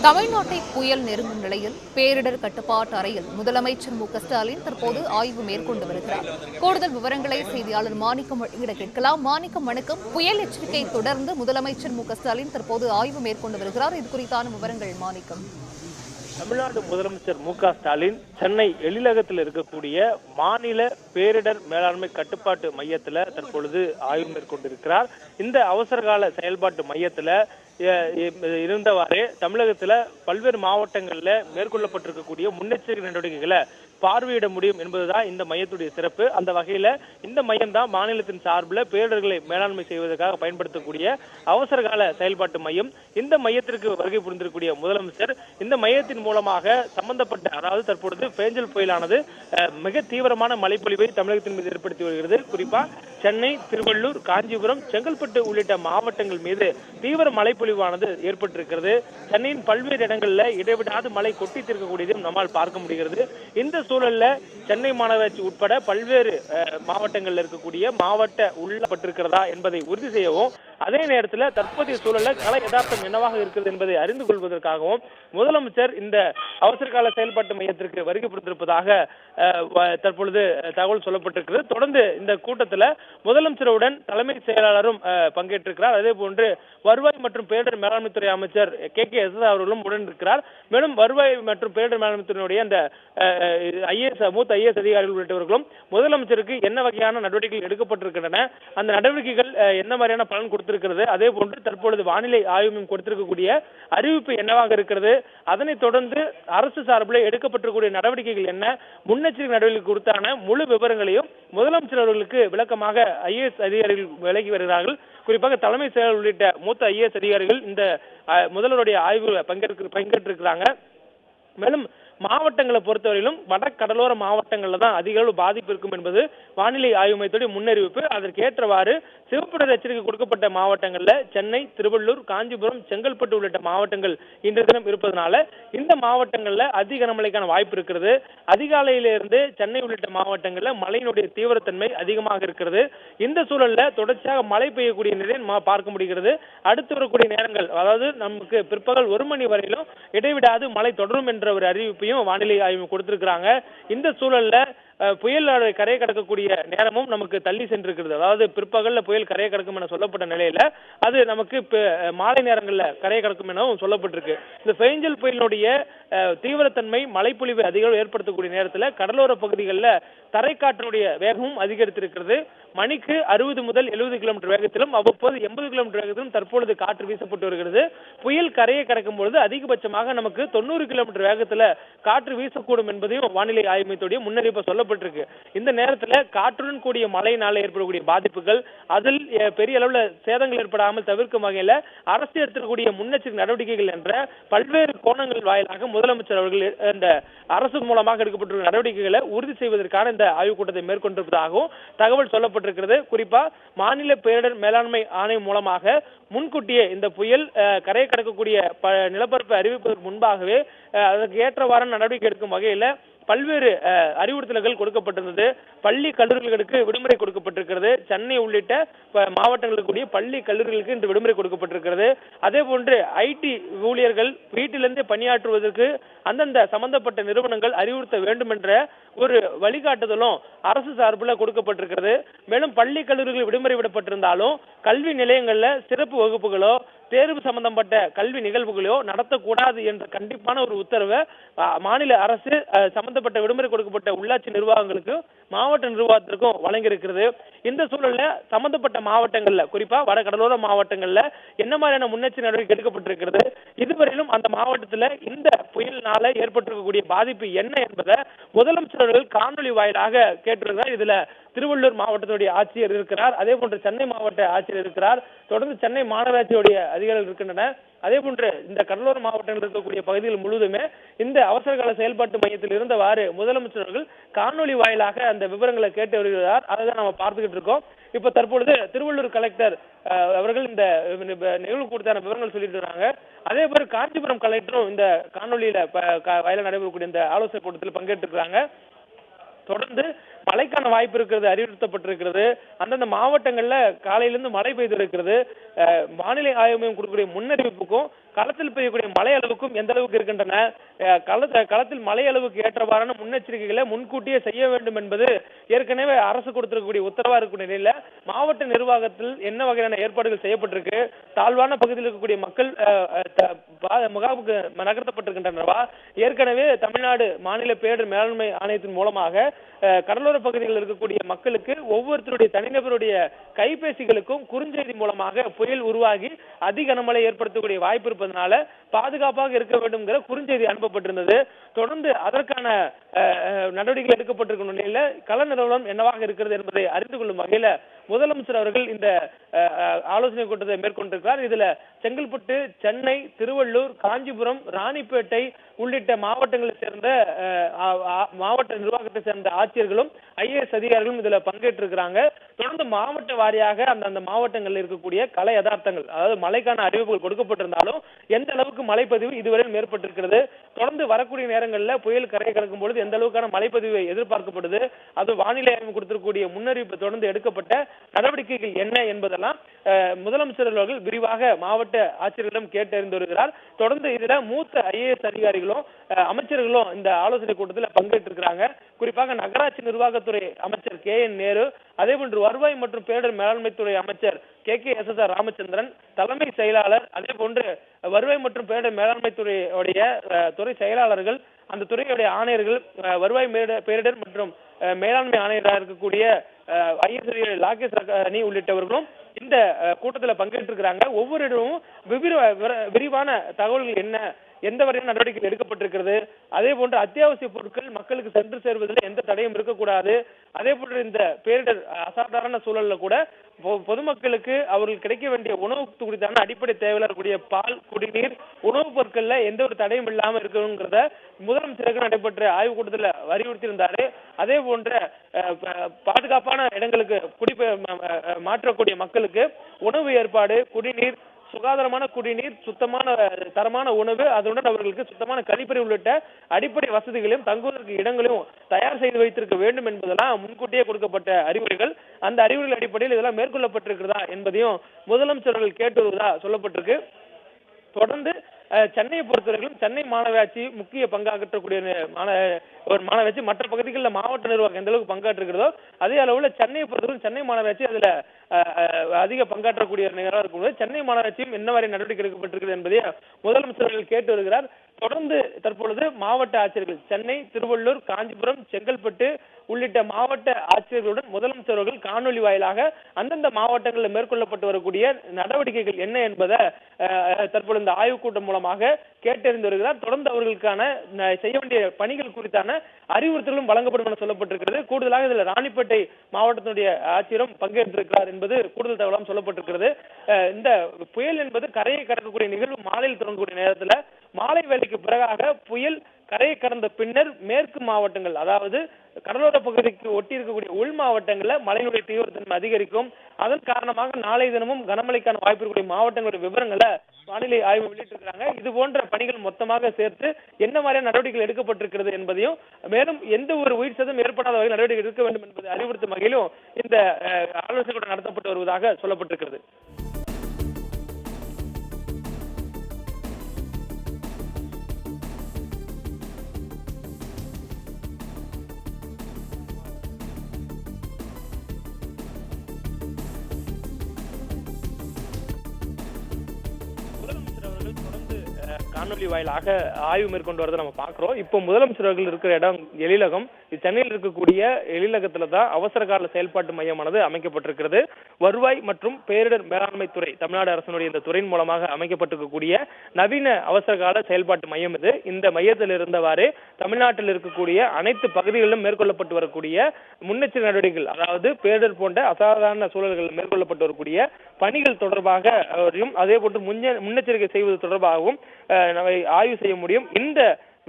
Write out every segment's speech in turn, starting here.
தமிழ்நாட்டை புயல் நெருங்கும் நிலையில் பேரிடர் கட்டுப்பாட்டு அறையில் முதலமைச்சர் மு.க.ஸ்டாலின் தற்போது ஆய்வு மேற்கொண்டு வருகிறார். கூடுதல் விவரங்களை செய்தியாளர் மாணிக்கம் வழங்கிட கேட்கலாம். மாணிக்கம், வணக்கம். புயல் எச்சரிக்கை தொடர்ந்து முதலமைச்சர் மு.க.ஸ்டாலின் தற்போது ஆய்வு மேற்கொண்டு வருகிறார். இது குறித்தான விவரங்கள் மாணிக்கம். தமிழ்நாடு முதலமைச்சர் மு.க.ஸ்டாலின் சென்னை எழிலகத்தில் இருக்கக்கூடிய மாநில பேரிடர் மேலாண்மை கட்டுப்பாட்டு மையத்தில் தற்பொழுது ஆய்வு மேற்கொண்டிருக்கிறார். இந்த அவசரகால செயல்பாட்டு மையத்தில் இருந்தவாறே தமிழகத்துல பல்வேறு மாவட்டங்கள்ல மேற்கொள்ளப்பட்டிருக்கக்கூடிய முன்னெச்சரிக்கை நடவடிக்கைகளை பார்வையிட முடியும் என்பதுதான் இந்த மையத்துடைய சிறப்பு. அந்த வகையில இந்த மையம் தான் மாநிலத்தின் சார்பில் பேரிடர்களை மேலாண்மை செய்வதற்காக பயன்படுத்தக்கூடிய அவசரகால செயல்பாட்டு மையம். இந்த மையத்திற்கு வருகை புரிந்திருக்கக்கூடிய முதலமைச்சர் இந்த மையத்தின் மூலமாக சம்பந்தப்பட்ட, அதாவது தற்பொழுது பேஞ்சல் புயலானது மிக தீவிரமான மழைப்பொழிவை தமிழகத்தின் மீது ஏற்படுத்தி வருகிறது. குறிப்பா சென்னை, திருவள்ளூர், காஞ்சிபுரம், செங்கல்பட்டு உள்ளிட்ட மாவட்டங்கள் மீது தீவிர மழைப்பொழிவானது ஏற்பட்டிருக்கிறது. சென்னையின் பல்வேறு இடங்கள்ல இடைவிடாது மழை கொட்டி தீர்க்கக்கூடியதையும் நம்மால் பார்க்க முடிகிறது. இந்த சூழல்ல சென்னை மாநகராட்சி உட்பட பல்வேறு மாவட்டங்கள்ல இருக்கக்கூடிய மாவட்ட உள்ளப்பட்டிருக்கிறதா என்பதை உறுதி செய்யவும், அதே நேரத்தில் தற்போதைய சூழல்ல கள யதார்த்தம் என்னவாக இருக்கிறது என்பதை அறிந்து கொள்வதற்காகவும் முதலமைச்சர் இந்த அவசரகால செயல்பாட்டு மையத்திற்கு வருகை புரிந்திருப்பதாக தற்பொழுது தகவல் சொல்லப்பட்டிருக்கிறது. தொடர்ந்து இந்த கூட்டத்தில் முதலமைச்சருடன் தலைமை செயலாளரும் பங்கேற்றிருக்கிறார். அதே போன்று வருவாய் மற்றும் பேரிடர் மேலாண்மை துறை அமைச்சர் கே.எஸ். அவர்களும் உடன் இருக்கிறார். மேலும் வருவாய் மற்றும் பேரிடர் மேலாண்மை துறையினுடைய அந்த மூத்த ஐஏஎஸ் அதிகாரிகள் உள்ளிட்டவர்களும் முதலமைச்சருக்கு என்ன வகையான நடவடிக்கைகள் எடுக்கப்பட்டிருக்கின்றன, அந்த நடவடிக்கைகள் என்ன மாதிரியான பலன் கொடுத்திருக்கிறது, அதே போன்று தற்பொழுது வானிலை ஆய்வு மையம் கொடுத்திருக்கக்கூடிய அறிவிப்பு என்னவாக இருக்கிறது, அதனைத் தொடர்ந்து அரசு சார்பில் எடுக்கப்பட்டிருக்கக்கூடிய நடவடிக்கைகள் என்ன, முன்னெச்சரிக்கை நடவடிக்கை குறித்தான முழு விவரங்களையும் முதலமைச்சர் அவர்களுக்கு விளக்கமாக ஐஏஎஸ் அதிகாரிகள் விலகி வருகிறார்கள். குறிப்பாக தலைமை செயலர் உள்ளிட்ட மூத்த ஐஏஎஸ் அதிகாரிகள் இந்த முதல்வருடைய ஆய்வு பங்கேற்றிருக்கிறாங்க. மேலும் மாவட்டங்களை பொறுத்தவரையிலும் வட கடலோர மாவட்டங்கள்ல தான் அதிக அளவு பாதிப்பு இருக்கும் என்பது வானிலை ஆய்வு மையத்துடைய முன்னறிவிப்பு. அதற்கு ஏற்றவாறு சிவப்பு நிற எச்சரிக்கை கொடுக்கப்பட்ட மாவட்டங்கள்ல சென்னை, திருவள்ளூர், காஞ்சிபுரம், செங்கல்பட்டு உள்ளிட்ட மாவட்டங்கள் இன்றைய தினம் இருப்பதனால இந்த மாவட்டங்கள்ல அதிக கனமழைக்கான வாய்ப்பு இருக்கிறது. அதிகாலையிலிருந்து சென்னை உள்ளிட்ட மாவட்டங்கள்ல மழையினுடைய தீவிரத்தன்மை அதிகமாக இருக்கிறது. இந்த சூழல்ல தொடர்ச்சியாக மழை பெய்யக்கூடிய நிலையை பார்க்க முடிகிறது. அடுத்து வரக்கூடிய நேரங்கள், அதாவது நமக்கு பிற்பகல் 1 மணி வரையிலும் இடைவிடாது மழை தொடரும் என்ற ஒரு அறிவிப்பையும் வானிலை ஆய்வு கொடுத்திருக்கிறாங்க. இந்த சூழல்ல புயல் கரையை கடக்கக்கூடிய நேரமும் நமக்கு தள்ளி சென்றிருக்கிறது. அதாவது பிற்பகல்ல புயல் கரையை கடக்கும் என சொல்லப்பட்ட நிலையில அது நமக்கு மாலை நேரங்கள்ல கரையை கடக்கும் எனவும் சொல்லப்பட்டிருக்கு. இந்த பேஞ்சல் புயலினுடைய தீவிரத்தன்மை மழைப்பொழிவு அதிகம் ஏற்படுத்தக்கூடிய நேரத்தில் கடலோர பகுதிகளில் தரைக்காற்றினுடைய வேகமும் அதிகரித்திருக்கிறது. மணிக்கு 60 முதல் 70 கிலோமீட்டர் வேகத்திலும் அவ்வப்போது 80 கிலோமீட்டர் வேகத்திலும் தற்பொழுது காற்று வீசப்பட்டு வருகிறது. புயல் கரையை கடக்கும் பொழுது அதிகபட்சமாக நமக்கு 90 கிலோமீட்டர் வேகத்தில் காற்று வீசக்கூடும் என்பதையும் வானிலை ஆய்வு மையத்துடைய முன்னறிவிப்பு சொல்லப்பட்டிருக்கு. இந்த நேரத்தில் காற்றுடன் கூடிய மழையினால ஏற்படக்கூடிய பாதிப்புகள், அதில் பெரிய அளவில் சேதங்கள் ஏற்படாமல் தவிர்க்கும் வகையில் அரசு எடுத்துக்கூடிய முன்னெச்சரிக்கை நடவடிக்கைகள் என்ற பல்வேறு கோணங்கள் வாயிலாக முதலமைச்சர் அவர்கள் இந்த அரசு மூலமாக எடுக்கப்பட்ட நடவடிக்கைகளை உறுதி செய்வதற்கான இந்த ஆய்வுக் கூட்டத்தை மேற்கொண்டிருப்பதாகவும் தகவல் சொல்லப்பட்டிருக்கிறது. குறிப்பா மாநில பேரிடர் மேலாண்மை ஆணையம் மூலமாக முன்கூட்டியே இந்த புயல் கரையை கடக்கக்கூடிய நிலப்பரப்பை அறிவிப்பதற்கு முன்பாகவே அதற்கு ஏற்றவாறு நடவடிக்கை எடுக்கும் வகையில பல்வேறு அறிவுறுத்தல்கள் கொடுக்கப்பட்டிருந்தது. பள்ளி கல்லூரிகளுக்கு விடுமுறை கொடுக்கப்பட்டிருக்கிறது. சென்னை உள்ளிட்ட மாவட்டங்களுக்கு பள்ளி கல்லூரிகளுக்கு இன்று விடுமுறை கொடுக்கப்பட்டிருக்கிறது. அதே போன்று ஐடி ஊழியர்கள் வீட்டிலிருந்து பணியாற்றுவதற்கு அந்தந்த சம்பந்தப்பட்ட நிறுவனங்கள் அறிவுறுத்த வேண்டும் என்ற ஒரு வழிகாட்டுதலும் அரசு சார்பில் கொடுக்கப்பட்டிருக்கிறது. மேலும் பள்ளி கல்லூரிகள் விடுமுறை விடப்பட்டிருந்தாலும் கல்வி நிலையங்கள்ல சிறப்பு வகுப்புகளோ தேர்வு சம்பந்தப்பட்ட கல்வி நிகழ்வுகளோ நடத்தக்கூடாது என்ற கண்டிப்பான ஒரு உத்தரவை மாநில அரசு சம்பந்தப்பட்ட விடுமுறை கொடுக்கப்பட்ட உள்ளாட்சி நிர்வாகங்களுக்கு, மாவட்ட நிர்வாகத்திற்கும் வழங்கியிருக்கிறது. இந்த சூழல்ல சம்பந்தப்பட்ட மாவட்டங்கள்ல, குறிப்பா வட கடலோர மாவட்டங்கள்ல என்ன மாதிரியான முன்னெச்சரிக்கை நடவடிக்கை எடுக்கப்பட்டிருக்கிறது, இதுவரையிலும் அந்த மாவட்டத்தில் இந்த புயலினால ஏற்பட்டிருக்கக்கூடிய பாதிப்பு என்ன என்பதை முதலமைச்சர்கள் காணொலி வாயிலாக கேட்டிருக்கிறார். இதுல திருவள்ளூர் மாவட்டத்துடைய ஆட்சியர் இருக்கிறார். அதே போன்று சென்னை மாவட்ட ஆட்சியர் இருக்கிறார். தொடர்ந்து சென்னை மாநகராட்சியுடைய அதிகாரிகள் இருக்கின்றன. அதே போன்று இந்த கடலோர மாவட்டங்களில் இருக்கக்கூடிய பகுதிகள் முழுவதுமே இந்த அவசரகால செயல்பாட்டு மையத்தில் இருந்தவாறு முதலமைச்சர் அவர்கள் காணொலி வாயிலாக அந்த விவரங்களை கேட்டு வருகிறார். அதை தான் நம்ம பார்த்துக்கிட்டு இருக்கோம். இப்ப தற்பொழுது திருவள்ளூர் கலெக்டர் அவர்கள் இந்த நிகழ்வு குறித்தான விவரங்கள் சொல்லிட்டு வராங்க. அதே போல காஞ்சிபுரம் கலெக்டரும் இந்த காணொலியில வாயில நடைபெறக்கூடிய இந்த ஆலோசனை கூட்டத்தில் பங்கேற்றிருக்கிறாங்க. தொடர்ந்து மழைக்கான வாய்ப்பு இருக்கிறது அறிவுறுத்தப்பட்டிருக்கிறது. அந்தந்த மாவட்டங்கள்ல காலையிலிருந்து மழை பெய்து இருக்கிறது. வானிலை ஆய்வு மையம் கொடுக்கக்கூடிய முன்னறிவிப்புக்கும் களத்தில் பெய்யக்கூடிய மழை அளவுக்கும் எந்த அளவுக்கு இருக்கின்றன, களத்தில் மழை அளவுக்கு ஏற்றவாறான முன்னெச்சரிக்கைகளை முன்கூட்டியே செய்ய வேண்டும் என்பது ஏற்கனவே அரசு கொடுத்திருக்கக்கூடிய உத்தரவா இருக்கக்கூடிய நிலையில மாவட்ட நிர்வாகத்தில் என்ன வகையான ஏற்பாடுகள் செய்யப்பட்டிருக்கு, தாழ்வான பகுதியில் இருக்கக்கூடிய மக்கள் முகாமுக்கு நகர்த்தப்பட்டிருக்கின்றனவா, ஏற்கனவே தமிழ்நாடு மாநில பேரிடர் மேலாண்மை ஆணையத்தின் மூலமாக கடலோர பகுதிகளில் இருக்கக்கூடிய மக்களுக்கு ஒவ்வொருத்தருடைய தனிநபருடைய கைபேசிகளுக்கும் குறுஞ்செய்தி மூலமாக புயல் உருவாகி அதிக கனமழை ஏற்படுத்தக்கூடிய வாய்ப்பு இருப்பதனால பாதுகாப்பாக இருக்க வேண்டும் என்கிற குறுஞ்செய்தி அனுப்பப்பட்டிருந்தது. தொடர்ந்து அதற்கான நடவடிக்கைகள் எடுக்கப்பட்டிருக்கும் நிலையில கள நிலவரம் என்னவாக இருக்கிறது என்பதை அறிந்து கொள்ளும் வகையில முதலமைச்சர் அவர்கள் இந்த ஆலோசனை கூட்டத்தை மேற்கொண்டிருக்கிறார். இதுல செங்கல்பட்டு, சென்னை, திருவள்ளூர், காஞ்சிபுரம், ராணிப்பேட்டை உள்ளிட்ட மாவட்டங்களை சேர்ந்த மாவட்ட நிர்வாகத்தை சேர்ந்த ஆட்சியர்களும் IAS அதிகாரிகளும் இதுல பங்கேற்றிருக்கிறாங்க. தொடர்ந்து மாவட்ட வாரியாக அந்த மாவட்டங்களில் இருக்கக்கூடிய கள யதார்த்தங்கள், அதாவது மழைக்கான அறிவிப்புகள் கொடுக்கப்பட்டிருந்தாலும் எந்த அளவுக்கு மழைப்பதிவு இதுவரை மேற்பட்டிருக்கிறது, தொடர்ந்து வரக்கூடிய நேரங்களில் புயல் கரையை கடக்கும் பொழுது எந்த அளவுக்கான மழைப்பதிவு எதிர்பார்க்கப்படுது, அது வானிலை ஆய்வு கொடுத்திருக்கக்கூடிய முன்னறிவிப்பு தொடர்ந்து எடுக்கப்பட்ட நடவடிக்கைகள் என்ன என்பதெல்லாம் முதலமைச்சர் அவர்கள் விரிவாக மாவட்ட ஆட்சியர்களிடம் கேட்டறிந்து வருகிறார். தொடர்ந்து இதுல மூத்த IAS அதிகாரிகளும் அமைச்சர்களும் இந்த ஆலோசனை கூட்டத்தில் பங்கேற்றிருக்கிறாங்க. குறிப்பாக நகராட்சி நிர்வாகத்துறை அமைச்சர் KN நேரு, அதே போன்று வருவாய் மற்றும் பேரிடர் மேலாண்மை துறை அமைச்சர் KKSSR ராமச்சந்திரன், தலைமை செயலாளர், அதே போன்று வருவாய் மற்றும் பேரிடர் மேலாண்மை துறையுடைய துறை செயலாளர்கள், அந்த துறையுடைய ஆணையர்கள், வருவாய் பேரிடர் மற்றும் மேலாண்மை ஆணையராக இருக்கக்கூடிய IAS லாகேஷ் அணி உள்ளிட்டவர்களும் இந்த கூட்டத்தில் பங்கேற்றிருக்கிறாங்க. ஒவ்வொரு இடமும் விரிவான தகவல்கள் என்ன, எந்த வரையான நடவடிக்கை எடுக்கப்பட்டிருக்கிறது, அதே போன்று அத்தியாவசிய பொருட்கள் மக்களுக்கு சென்று சேர்வதில் எந்த தடையும் இருக்கக்கூடாது, அதே போன்று இந்த பேரிடர் அசாதாரண சூழல்ல கூட பொதுமக்களுக்கு அவர்கள் கிடைக்க வேண்டிய உணவு குறித்தான அடிப்படை தேவையாக இருக்கக்கூடிய பால், குடிநீர், உணவுப் பொருட்கள்ல எந்த ஒரு தடையும் இல்லாமல் இருக்கணுங்கிறத முதலமைச்சருக்கு நடைபெற்ற ஆய்வு கூட்டத்தில் வலியுறுத்தி இருந்தாரு. அதே போன்ற பாதுகாப்பான இடங்களுக்கு மாற்றக்கூடிய மக்களுக்கு உணவு ஏற்பாடு, குடிநீர், சுகாதாரமான குடிநீர், சுத்தமான தரமான உணவு, அதனுடன் அவர்களுக்கு சுத்தமான கழிப்பறை உள்ளிட்ட அடிப்படை வசதிகளையும் தங்குவதற்கு இடங்களையும் தயார் செய்து வைத்திருக்க வேண்டும் என்பதெல்லாம் முன்கூட்டியே கொடுக்கப்பட்ட அறிவுரைகள். அந்த அறிவுரைகள் அடிப்படையில் இதெல்லாம் மேற்கொள்ளப்பட்டிருக்கிறதா என்பதையும் முதலமைச்சர்கள் கேட்டு வருவதா சொல்லப்பட்டிருக்கு. தொடர்ந்து சென்னையை பொறுத்தவரைக்கும் சென்னை மாநகராட்சி முக்கிய பங்காற்றக்கூடிய ஒரு மாநகராட்சி. மற்ற பகுதிகளில் மாவட்ட நிர்வாகம் எந்த அளவுக்கு பங்காற்றுகிறதோ அதே அளவுல சென்னையை பொறுத்தவரைக்கும் சென்னை மாநகராட்சி அதுல அதிக பங்காற்றக்கூடிய நிகழ்வாக இருக்கும்போது சென்னை மாநகராட்சியும் என்ன வரை நடவடிக்கை எடுக்கப்பட்டிருக்கிறது என்பதை முதலமைச்சர்கள் கேட்டு வருகிறார். தொடர்ந்து தற்பொழுது மாவட்ட ஆட்சியர்கள் சென்னை, திருவள்ளூர், காஞ்சிபுரம், செங்கல்பட்டு உள்ளிட்ட மாவட்ட ஆட்சியர்களுடன் முதலமைச்சர்கள் காணொலி வாயிலாக அந்தந்த மாவட்டங்களில் மேற்கொள்ளப்பட்டு வரக்கூடிய நடவடிக்கைகள் என்ன என்பதை தற்பொழுது இந்த ஆய்வுக் கூட்டம் மூலமாக கேட்டறிந்து வருகிறார். தொடர்ந்து அவர்களுக்கான செய்ய வேண்டிய பணிகள் குறித்தான அறிவுறுத்தலும் வழங்கப்படும் என சொல்லப்பட்டிருக்கிறது. கூடுதலாக இதில் ராணிப்பேட்டை மாவட்டத்தினுடைய ஆட்சியரும் பங்கேற்றிருக்கிறார் என்பது கூடுதல் தகவலும் சொல்லப்பட்டிருக்கிறது. இந்த புயல் என்பது கரையை கடக்கக்கூடிய நிகழ்வு மாலையில் தொடங்கக்கூடிய நேரத்தில் மாலை வேலைக்கு பிறகாக புயல் கரையை கடந்த பின்னர் மேற்கு மாவட்டங்கள், அதாவது கடலோர பகுதிக்கு ஒட்டி இருக்கக்கூடிய உள் மாவட்டங்களில் மழையினுடைய தீவிரத்தன்மை அதிகரிக்கும். அதன் காரணமாக நாளைய தினமும் கனமழைக்கான வாய்ப்பு இருக்கக்கூடிய மாவட்டங்களுடைய விவரங்களை வானிலை ஆய்வு வெளியிட்டிருக்கிறாங்க. இது போன்ற பணிகள் மொத்தமாக சேர்த்து என்ன மாதிரியான நடவடிக்கைகள் எடுக்கப்பட்டிருக்கிறது என்பதையும், மேலும் எந்த ஒரு உயிர் சேதம் ஏற்படாத வகையில் நடவடிக்கை எடுக்க வேண்டும் என்பதை அறிவுறுத்தும் வகையிலும் இந்த ஆலோசனை கூட்டம் நடத்தப்பட்டு வருவதாக சொல்லப்பட்டிருக்கிறது. காணொலி வாயிலாக ஆய்வு மேற்கொண்டு வரதை நம்ம பார்க்கிறோம். இப்போ முதலமைச்சர் அவர்கள் இருக்கிற இடம் எழிலகம். சென்னையில் இருக்கக்கூடிய எழிலகத்துல தான் அவசர கால செயல்பாட்டு மையமானது அமைக்கப்பட்டிருக்கிறது. வருவாய் மற்றும் பேரிடர் மேலாண்மை துறை, தமிழ்நாடு அரசினுடைய இந்த துறையின் மூலமாக அமைக்கப்பட்டிருக்கக்கூடிய நவீன அவசர கால செயல்பாட்டு மையம் இது. இந்த மையத்தில் இருந்தவாறு தமிழ்நாட்டில் இருக்கக்கூடிய அனைத்து பகுதிகளிலும் மேற்கொள்ளப்பட்டு வரக்கூடிய முன்னெச்சரிக்கை நடவடிக்கைகள், அதாவது பேரிடர் போன்ற அசாதாரண சூழல்கள் மேற்கொள்ளப்பட்டு வரக்கூடிய பணிகள் தொடர்பாக அதே போன்று முன்னெச்சரிக்கை செய்வது தொடர்பாகவும் ஆய்வு செய்ய முடியும். இந்த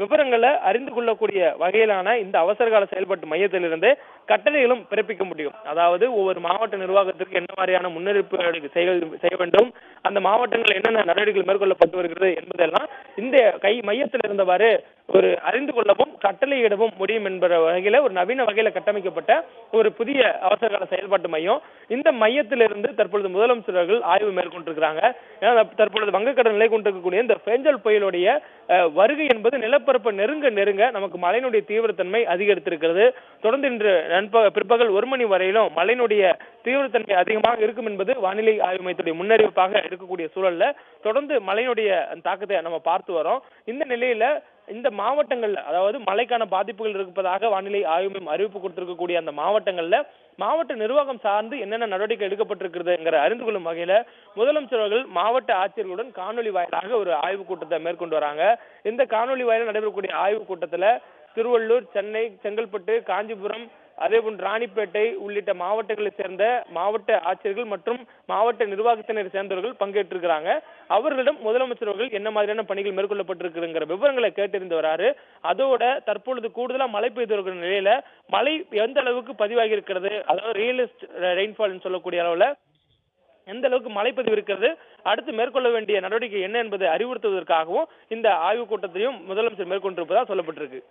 விவரங்களை அறிந்து கொள்ளக்கூடிய வகையிலான இந்த அவசரகால செயல்பாட்டு மையத்திலிருந்து கட்டளைகளும் பிறப்பிக்க முடியும். அதாவது ஒவ்வொரு மாவட்ட நிர்வாகத்திற்கு என்ன மாதிரியான முன்னெடுப்பு செய்ய வேண்டும், அந்த மாவட்டங்கள் என்னென்ன நடவடிக்கைகள் மேற்கொள்ளப்பட்டு வருகிறது என்பதெல்லாம் இந்த மையத்தில் இருந்தவாறு ஒரு அறிந்து கொள்ளவும் கட்டளையிடவும் முடியும் என்ற வகையில ஒரு நவீன வகையில கட்டமைக்கப்பட்ட ஒரு புதிய அவசரகால செயல்பாட்டு மையம். இந்த மையத்திலிருந்து தற்பொழுது முதலமைச்சர்கள் ஆய்வு மேற்கொண்டிருக்கிறாங்க. தற்பொழுது வங்கக்கடல் நிலை கொண்டிருக்கக்கூடிய இந்த பெஞ்சல் புயலுடைய வருகை என்பது நிலப்பரப்பு நெருங்க நமக்கு மழையினுடைய தீவிரத்தன்மை அதிகரித்திருக்கிறது. தொடர்ந்து இன்று பிற்பகல் 1 மணி வரையிலும் மழையினுடைய தீவிரத்தன்மை அதிகமாக இருக்கும் என்பது வானிலை ஆய்வு மையத்துடைய முன்னறிவிப்பாக இருக்கக்கூடிய சூழல்ல தொடர்ந்து மழையினுடைய தாக்கத்தை நம்ம பார்த்து வரோம். இந்த நிலையில இந்த மாவட்டங்கள்ல, அதாவது மழைக்கான பாதிப்புகள் இருப்பதாக வானிலை ஆய்வு மையம் அறிவிப்பு கொடுத்திருக்கக்கூடிய அந்த மாவட்டங்கள்ல மாவட்ட நிர்வாகம் சார்ந்து என்னென்ன நடவடிக்கை எடுக்கப்பட்டிருக்கிறது அறிந்து கொள்ளும் வகையில முதலமைச்சர்கள் மாவட்ட ஆட்சியர்களுடன் காணொலி வாயிலாக ஒரு ஆய்வு கூட்டத்தை மேற்கொண்டு வராங்க. இந்த காணொலி வாயிலாக நடைபெறக்கூடிய ஆய்வு கூட்டத்துல திருவள்ளூர், சென்னை, செங்கல்பட்டு, காஞ்சிபுரம், அதேபோன்று ராணிப்பேட்டை உள்ளிட்ட மாவட்டங்களை சேர்ந்த மாவட்ட ஆட்சியர்கள் மற்றும் மாவட்ட நிர்வாகத்தினர் சேர்ந்தவர்கள் பங்கேற்றிருக்கிறாங்க. அவர்களிடம் முதலமைச்சர்கள் என்ன மாதிரியான பணிகள் மேற்கொள்ளப்பட்டிருக்கிற விவரங்களை கேட்டறிந்து வராரு. அதோட தற்பொழுது கூடுதலா மழை பெய்து வருகிற நிலையில மழை எந்த அளவுக்கு பதிவாகி இருக்கிறது, அதாவது ரியலிஸ்ட் ரெயின்ஃபால் சொல்லக்கூடிய அளவுல எந்த அளவுக்கு மழைப்பதிவு இருக்கிறது, அடுத்து மேற்கொள்ள வேண்டிய நடவடிக்கை என்ன என்பதை அறிவுறுத்துவதற்காகவும் இந்த ஆய்வுக் கூட்டத்தையும் முதலமைச்சர் மேற்கொண்டிருப்பதாக சொல்லப்பட்டிருக்கு.